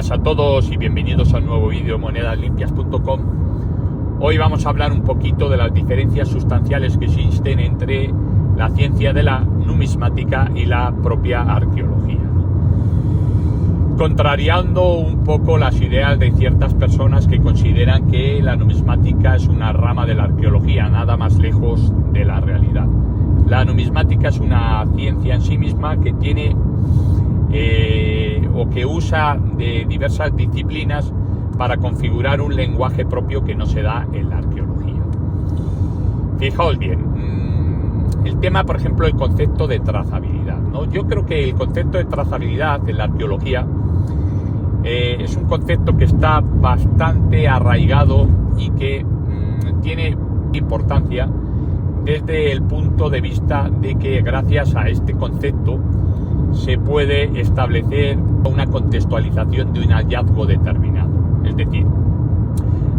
buenas a todos y bienvenidos a un nuevo vídeo monedaslimpias.com. Hoy vamos a hablar un poquito de las diferencias sustanciales que existen entre la ciencia de la numismática y la propia arqueología, ¿no? Contrariando un poco las ideas de ciertas personas que consideran que la numismática es una rama de la arqueología, nada más lejos de la realidad. La numismática es una ciencia en sí misma que tiene o que usa de diversas disciplinas para configurar un lenguaje propio que no se da en la arqueología. Fijaos bien, el tema, por ejemplo, el concepto de trazabilidad, ¿no? Yo creo que el concepto de trazabilidad en la arqueología es un concepto que está bastante arraigado y que tiene importancia desde el punto de vista de que gracias a este concepto se puede establecer una contextualización de un hallazgo determinado. Es decir,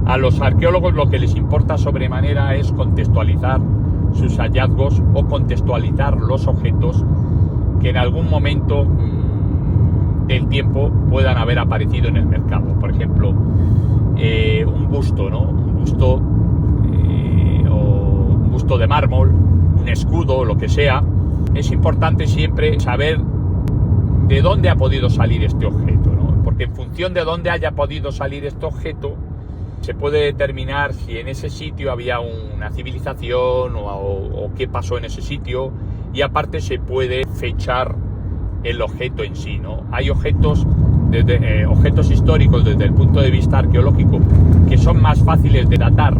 a los arqueólogos lo que les importa sobremanera es contextualizar sus hallazgos o contextualizar los objetos que en algún momento del tiempo puedan haber aparecido en el mercado. Por ejemplo, un busto, ¿no? Un busto de mármol, un escudo, lo que sea. Es importante siempre saber de dónde ha podido salir este objeto, ¿no? Porque en función de dónde haya podido salir este objeto, se puede determinar si en ese sitio había una civilización o qué pasó en ese sitio, y aparte se puede fechar el objeto en sí, ¿no? Hay objetos históricos desde el punto de vista arqueológico que son más fáciles de datar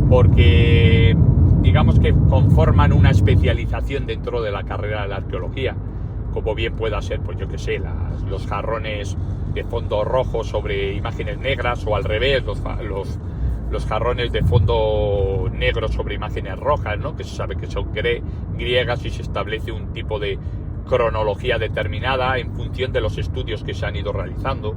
porque digamos que conforman una especialización dentro de la carrera de la arqueología, como bien pueda ser, pues yo que sé, los jarrones de fondo rojo sobre imágenes negras, o al revés, los jarrones de fondo negro sobre imágenes rojas, ¿no? Que se sabe que son griegas y se establece un tipo de cronología determinada en función de los estudios que se han ido realizando.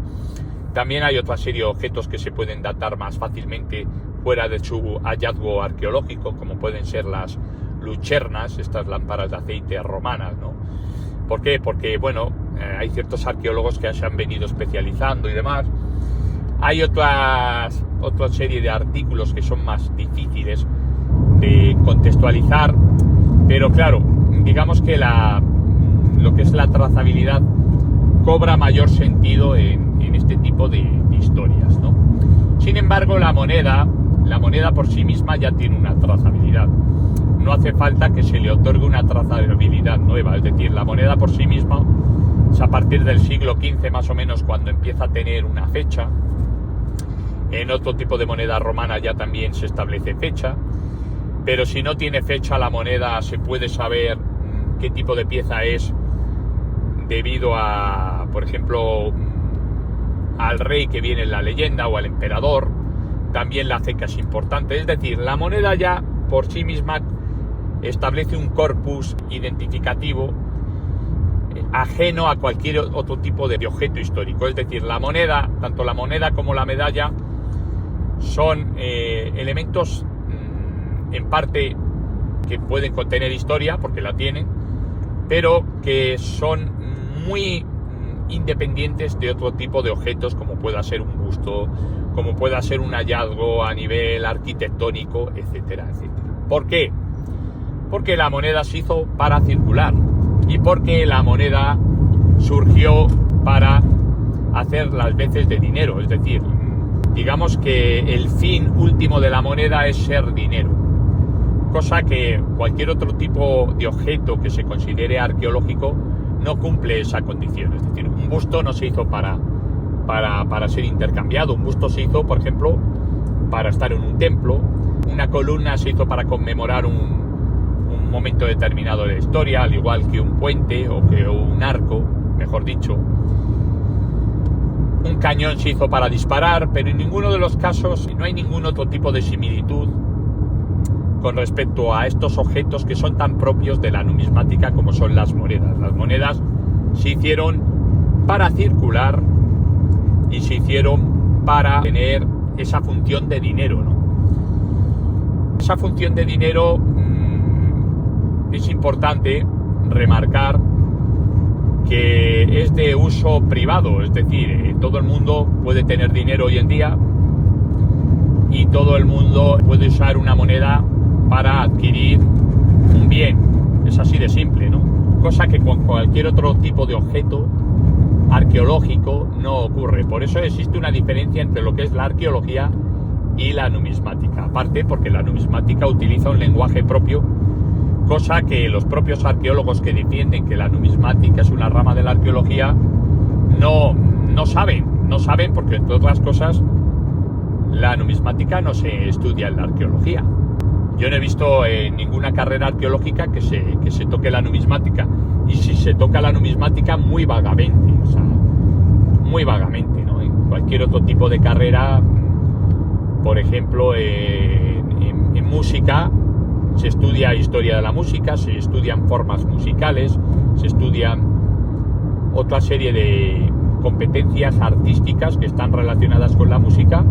También hay otra serie de objetos que se pueden datar más fácilmente fuera de su hallazgo arqueológico, como pueden ser las lucernas, estas lámparas de aceite romanas, ¿no? ¿Por qué? Porque, bueno, hay ciertos arqueólogos que se han venido especializando y demás. Hay otra serie de artículos que son más difíciles de contextualizar, pero claro, digamos que lo que es la trazabilidad cobra mayor sentido en este tipo de historias, ¿no? Sin embargo, la moneda por sí misma ya tiene una trazabilidad. No hace falta que se le otorgue una trazabilidad nueva, es decir, la moneda por sí misma es a partir del siglo XV más o menos cuando empieza a tener una fecha. En otro tipo de moneda romana ya también se establece fecha, pero si no tiene fecha la moneda se puede saber qué tipo de pieza es debido a, por ejemplo, al rey que viene en la leyenda o al emperador. También la ceca es importante, es decir, la moneda ya por sí misma establece un corpus identificativo ajeno a cualquier otro tipo de objeto histórico. Es decir, la moneda, tanto la moneda como la medalla, son elementos en parte que pueden contener historia, porque la tienen, pero que son muy independientes de otro tipo de objetos, como pueda ser un busto, como pueda ser un hallazgo a nivel arquitectónico, etcétera, etcétera. ¿Por qué? Porque la moneda se hizo para circular y porque la moneda surgió para hacer las veces de dinero. Es decir, digamos que el fin último de la moneda es ser dinero, cosa que cualquier otro tipo de objeto que se considere arqueológico no cumple esa condición. Es decir, un busto no se hizo para ser intercambiado. Un busto se hizo, por ejemplo, para estar en un templo. Una columna se hizo para conmemorar un momento determinado de la historia, al igual que un puente o que un arco, mejor dicho. Un cañón se hizo para disparar, pero en ninguno de los casos no hay ningún otro tipo de similitud con respecto a estos objetos que son tan propios de la numismática como son las monedas. Las monedas se hicieron para circular y se hicieron para tener esa función de dinero, ¿no? Esa función de dinero es importante remarcar que es de uso privado, es decir, todo el mundo puede tener dinero hoy en día y todo el mundo puede usar una moneda para adquirir un bien. Es así de simple, ¿no? Cosa que con cualquier otro tipo de objeto arqueológico no ocurre. Por eso existe una diferencia entre lo que es la arqueología y la numismática. Aparte, porque la numismática utiliza un lenguaje propio, cosa que los propios arqueólogos que defienden que la numismática es una rama de la arqueología no saben porque, entre otras cosas, la numismática no se estudia en la arqueología. Yo no he visto en ninguna carrera arqueológica que se toque la numismática, y si se toca la numismática muy vagamente, o sea, muy vagamente, ¿no? En cualquier otro tipo de carrera, por ejemplo, en música, se estudia historia de la música, se estudian formas musicales, se estudian otra serie de competencias artísticas que están relacionadas con la música,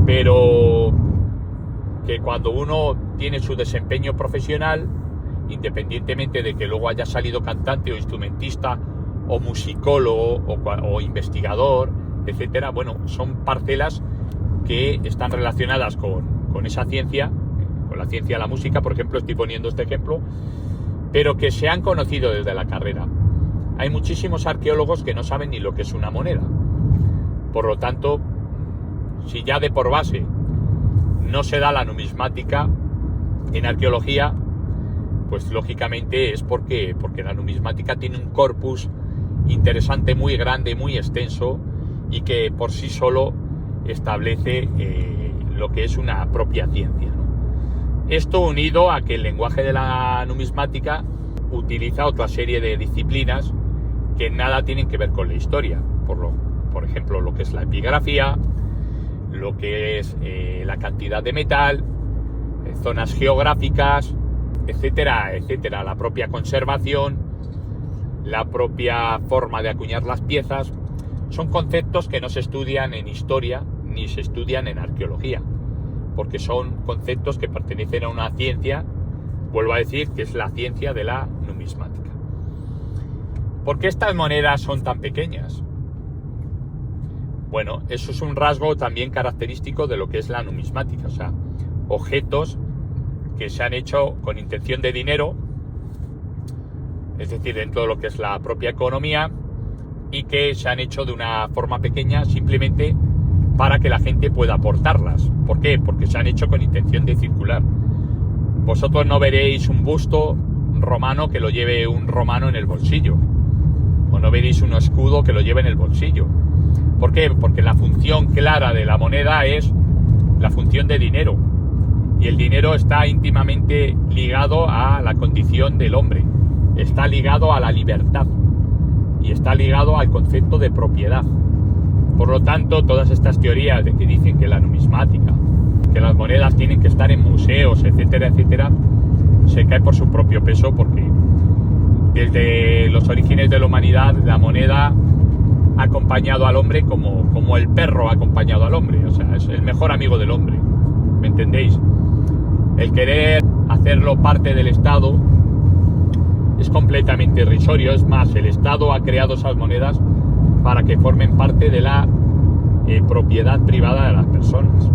pero que cuando uno tiene su desempeño profesional, independientemente de que luego haya salido cantante o instrumentista o musicólogo o investigador, etcétera, bueno, son parcelas que están relacionadas con esa ciencia, con la ciencia de la música, por ejemplo, estoy poniendo este ejemplo, pero que se han conocido desde la carrera. Hay muchísimos arqueólogos que no saben ni lo que es una moneda. Por lo tanto, si ya de por base no se da la numismática en arqueología, pues lógicamente es porque la numismática tiene un corpus interesante, muy grande, muy extenso, y que por sí solo establece lo que es una propia ciencia, ¿no? Esto unido a que el lenguaje de la numismática utiliza otra serie de disciplinas que nada tienen que ver con la historia, por ejemplo, lo que es la epigrafía, lo que es la cantidad de metal, zonas geográficas, etcétera, etcétera, la propia conservación, la propia forma de acuñar las piezas. Son conceptos que no se estudian en historia ni se estudian en arqueología, porque son conceptos que pertenecen a una ciencia, vuelvo a decir, que es la ciencia de la numismática. ¿Por qué estas monedas son tan pequeñas? Bueno, eso es un rasgo también característico de lo que es la numismática, o sea, objetos que se han hecho con intención de dinero, es decir, dentro de lo que es la propia economía, y que se han hecho de una forma pequeña simplemente para que la gente pueda aportarlas. ¿Por qué? Porque se han hecho con intención de circular. Vosotros no veréis un busto romano que lo lleve un romano en el bolsillo, o no veréis un escudo que lo lleve en el bolsillo. ¿Por qué? Porque la función clara de la moneda es la función de dinero, y el dinero está íntimamente ligado a la condición del hombre, está ligado a la libertad y está ligado al concepto de propiedad. Por lo tanto, todas estas teorías de que dicen que la numismática, que las monedas tienen que estar en museos, etcétera, etcétera, se cae por su propio peso, porque desde los orígenes de la humanidad la moneda ha acompañado al hombre como el perro ha acompañado al hombre, o sea, es el mejor amigo del hombre, ¿me entendéis? El querer hacerlo parte del Estado es completamente irrisorio. Es más, el Estado ha creado esas monedas para que formen parte de la propiedad privada de las personas,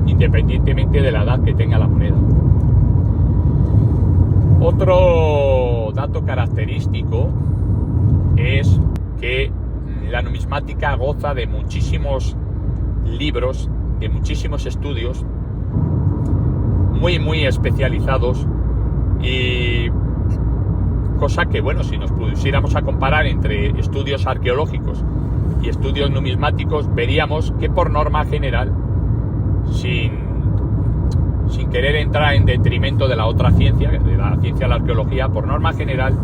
independientemente de la edad que tenga la moneda. Otro dato característico es que la numismática goza de muchísimos libros, de muchísimos estudios muy especializados, y cosa que, bueno, si nos pusiéramos a comparar entre estudios arqueológicos y estudios numismáticos, veríamos que por norma general, sin querer entrar en detrimento de la otra ciencia, de la ciencia de la arqueología, por norma general,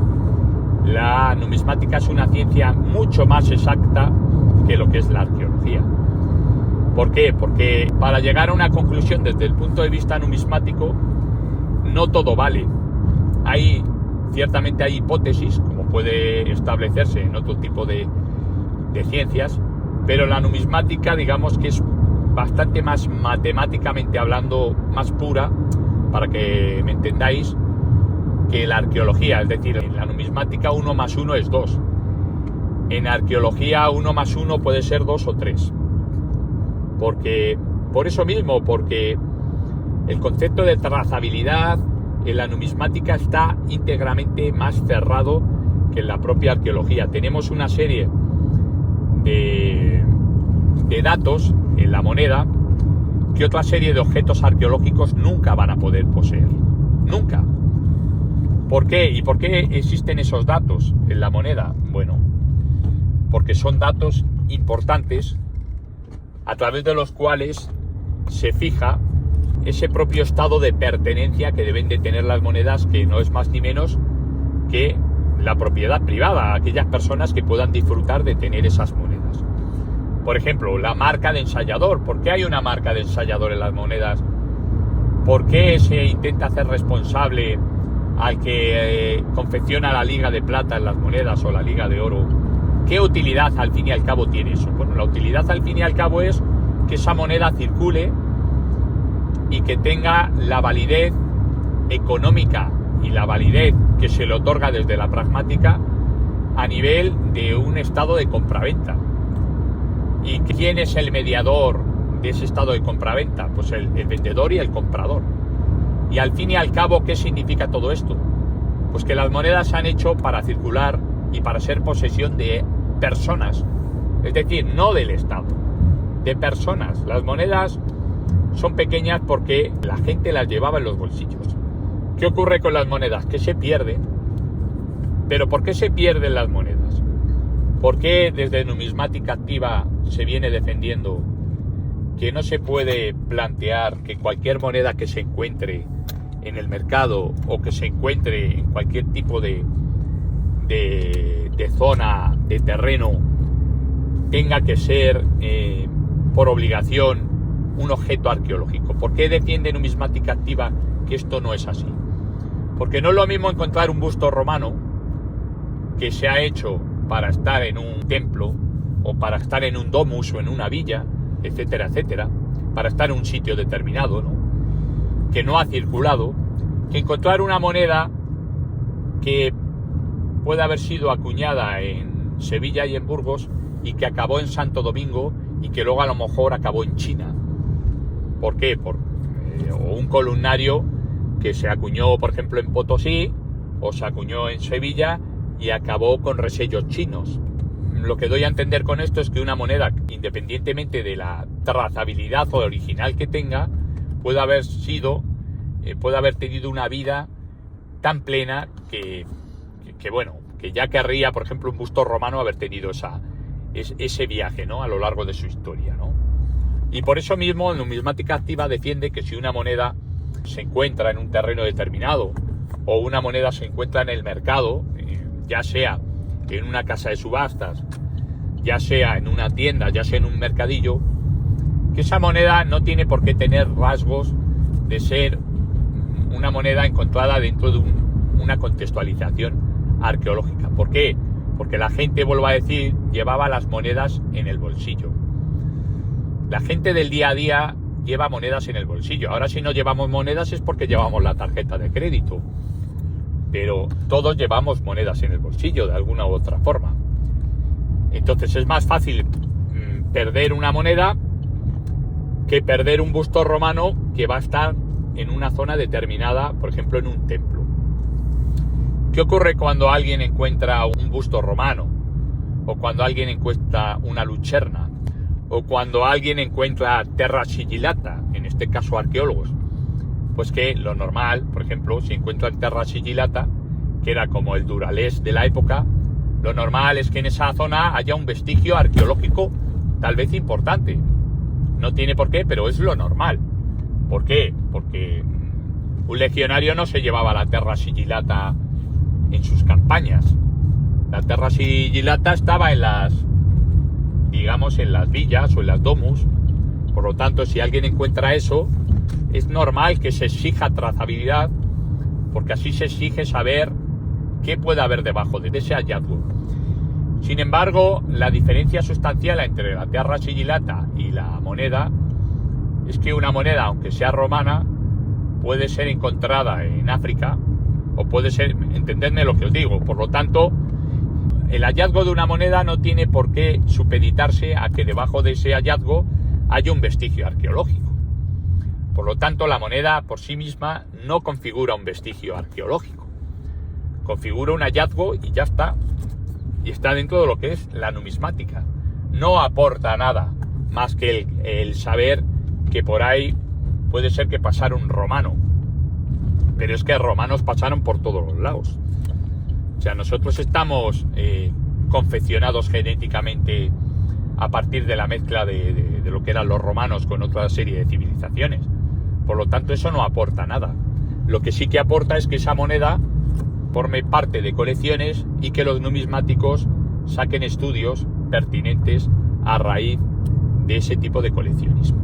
la numismática es una ciencia mucho más exacta que lo que es la arqueología. ¿Por qué? Porque para llegar a una conclusión desde el punto de vista numismático, no todo vale. Ciertamente hay hipótesis, como puede establecerse en otro tipo de ciencias, pero la numismática, digamos que es bastante más, matemáticamente hablando, más pura, para que me entendáis, que la arqueología, es decir, en la numismática 1 más 1 es 2. En arqueología 1 más 1 puede ser 2 o 3. Por eso mismo, porque el concepto de trazabilidad en la numismática está íntegramente más cerrado que en la propia arqueología. Tenemos una serie de datos en la moneda que otra serie de objetos arqueológicos nunca van a poder poseer. Nunca. ¿Por qué? ¿Y por qué existen esos datos en la moneda? Bueno, porque son datos importantes a través de los cuales se fija ese propio estado de pertenencia que deben de tener las monedas, que no es más ni menos que la propiedad privada, aquellas personas que puedan disfrutar de tener esas monedas. Por ejemplo, la marca de ensayador. ¿Por qué hay una marca de ensayador en las monedas? ¿Por qué se intenta hacer responsable al que confecciona la liga de plata en las monedas o la liga de oro? ¿Qué utilidad al fin y al cabo tiene eso? Bueno, la utilidad al fin y al cabo es que esa moneda circule y que tenga la validez económica y la validez que se le otorga desde la pragmática a nivel de un estado de compraventa. ¿Y quién es el mediador de ese estado de compraventa? Pues el vendedor y el comprador. Y al fin y al cabo, ¿qué significa todo esto? Pues que las monedas se han hecho para circular y para ser posesión de personas, es decir, no del Estado, de personas. Las monedas son pequeñas porque la gente las llevaba en los bolsillos. ¿Qué ocurre con las monedas? Que se pierden. ¿Pero por qué se pierden las monedas? ¿Por qué desde numismática activa se viene defendiendo que no se puede plantear que cualquier moneda que se encuentre en el mercado o que se encuentre en cualquier tipo de zona, de terreno, tenga que ser por obligación un objeto arqueológico? ¿Por qué defiende numismática activa que esto no es así? Porque no es lo mismo encontrar un busto romano que se ha hecho para estar en un templo o para estar en un domus o en una villa, etcétera, etcétera, para estar en un sitio determinado, ¿no?, que no ha circulado, que encontrar una moneda que puede haber sido acuñada en Sevilla y en Burgos y que acabó en Santo Domingo y que luego a lo mejor acabó en China. ¿Por qué? O un columnario que se acuñó, por ejemplo, en Potosí o se acuñó en Sevilla y acabó con resellos chinos. Lo que doy a entender con esto es que una moneda, independientemente de la trazabilidad o original que tenga, puede haber tenido una vida tan plena que ya querría, por ejemplo, un busto romano haber tenido ese viaje, ¿no?, a lo largo de su historia, ¿no? Y por eso mismo, numismática activa defiende que si una moneda se encuentra en un terreno determinado o una moneda se encuentra en el mercado, ya sea en una casa de subastas, ya sea en una tienda, ya sea en un mercadillo, que esa moneda no tiene por qué tener rasgos de ser una moneda encontrada dentro de una contextualización arqueológica. ¿Por qué? Porque la gente, vuelvo a decir, llevaba las monedas en el bolsillo. La gente del día a día lleva monedas en el bolsillo. Ahora, si no llevamos monedas es porque llevamos la tarjeta de crédito, pero todos llevamos monedas en el bolsillo de alguna u otra forma. Entonces es más fácil perder una moneda que perder un busto romano que va a estar en una zona determinada, por ejemplo en un templo. ¿Qué ocurre cuando alguien encuentra un busto romano? O cuando alguien encuentra una lucerna, o cuando alguien encuentra terra sigillata, en este caso arqueólogos. Pues que lo normal, por ejemplo, si encuentran terra sigillata, que era como el Duralés de la época, lo normal es que en esa zona haya un vestigio arqueológico tal vez importante. No tiene por qué, pero es lo normal. ¿Por qué? Porque un legionario no se llevaba la terra sigillata en sus campañas. La terra sigillata estaba en las villas o en las domus. Por lo tanto, si alguien encuentra eso, es normal que se exija trazabilidad, porque así se exige saber qué puede haber debajo de ese hallazgo. Sin embargo, la diferencia sustancial entre la terra sigillata y la moneda es que una moneda, aunque sea romana, puede ser encontrada en África o puede ser, entendedme lo que os digo. Por lo tanto, el hallazgo de una moneda no tiene por qué supeditarse a que debajo de ese hallazgo haya un vestigio arqueológico. Por lo tanto, la moneda por sí misma no configura un vestigio arqueológico. Configura un hallazgo y ya está. Y está dentro de lo que es la numismática. No aporta nada más que el saber que por ahí puede ser que pasara un romano. Pero es que romanos pasaron por todos los lados. O sea, nosotros estamos confeccionados genéticamente a partir de la mezcla de lo que eran los romanos con otra serie de civilizaciones. Por lo tanto, eso no aporta nada. Lo que sí que aporta es que esa moneda forme parte de colecciones y que los numismáticos saquen estudios pertinentes a raíz de ese tipo de coleccionismo.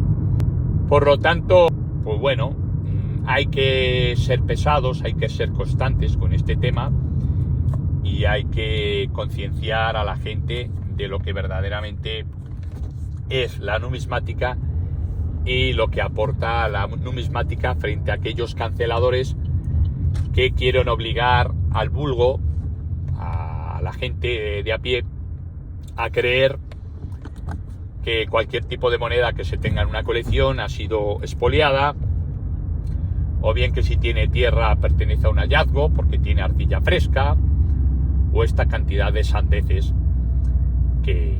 Por lo tanto, pues bueno, hay que ser pesados, hay que ser constantes con este tema y hay que concienciar a la gente de lo que verdaderamente es la numismática y lo que aporta la numismática frente a aquellos canceladores que quieren obligar al vulgo, a la gente de a pie, a creer que cualquier tipo de moneda que se tenga en una colección ha sido expoliada, o bien que si tiene tierra pertenece a un hallazgo porque tiene arcilla fresca, o esta cantidad de sandeces que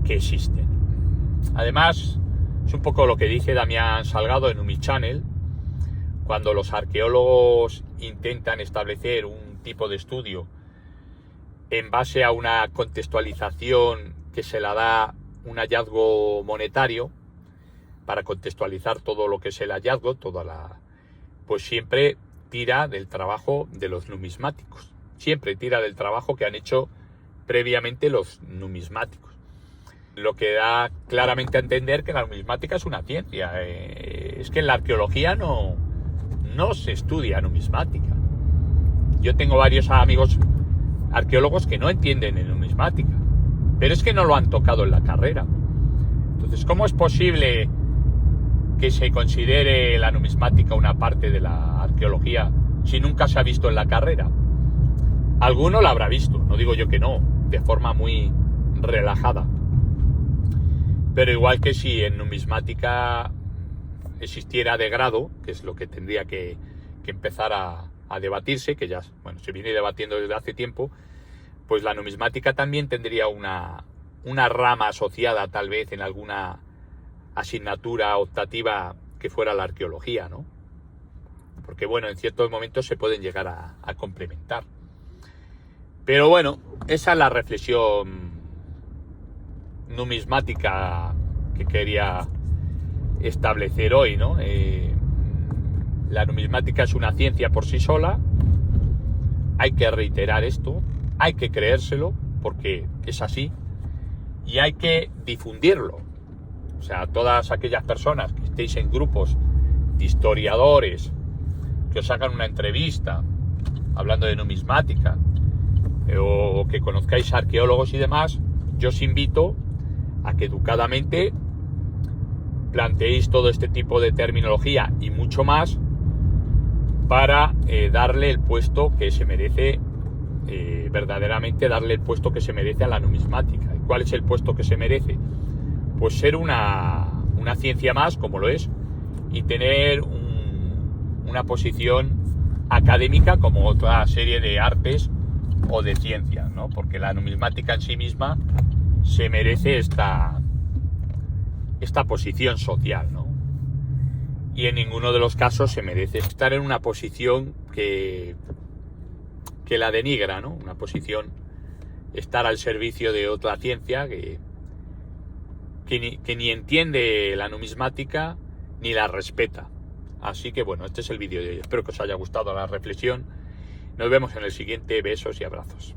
existen. Además, es un poco lo que dice Damián Salgado en Numichannel, cuando los arqueólogos intentan establecer un tipo de estudio en base a una contextualización que se la da un hallazgo monetario, para contextualizar todo lo que es el hallazgo, pues siempre tira del trabajo de los numismáticos, siempre tira del trabajo que han hecho previamente los numismáticos. Lo que da claramente a entender que la numismática es una ciencia. Es que en la arqueología no se estudia numismática. Yo tengo varios amigos arqueólogos que no entienden en numismática, pero es que no lo han tocado en la carrera. Entonces, ¿cómo es posible que se considere la numismática una parte de la arqueología si nunca se ha visto en la carrera? Alguno la habrá visto, no digo yo que no, de forma muy relajada. Pero igual que si en numismática existiera de grado, que es lo que tendría que empezar a debatirse, que ya se viene debatiendo desde hace tiempo, pues la numismática también tendría una rama asociada tal vez en alguna asignatura optativa que fuera la arqueología, ¿no? Porque bueno, en ciertos momentos se pueden llegar a complementar. Pero bueno, esa es la reflexión numismática que quería establecer hoy, ¿no? La numismática es una ciencia por sí sola, hay que reiterar esto, hay que creérselo porque es así y hay que difundirlo. O sea, todas aquellas personas que estéis en grupos de historiadores, que os hagan una entrevista hablando de numismática, o que conozcáis arqueólogos y demás, yo os invito a que educadamente planteéis todo este tipo de terminología y mucho más para darle el puesto que se merece, verdaderamente darle el puesto que se merece a la numismática. ¿Cuál es el puesto que se merece? Pues ser una ciencia más, como lo es, y tener una posición académica como otra serie de artes o de ciencias, ¿no? Porque la numismática en sí misma se merece esta posición social, ¿no? Y en ninguno de los casos se merece estar en una posición que la denigra, ¿no? Una posición, estar al servicio de otra ciencia que ni entiende la numismática ni la respeta. Así que bueno, este es el vídeo de hoy. Espero que os haya gustado la reflexión. Nos vemos en el siguiente. Besos y abrazos.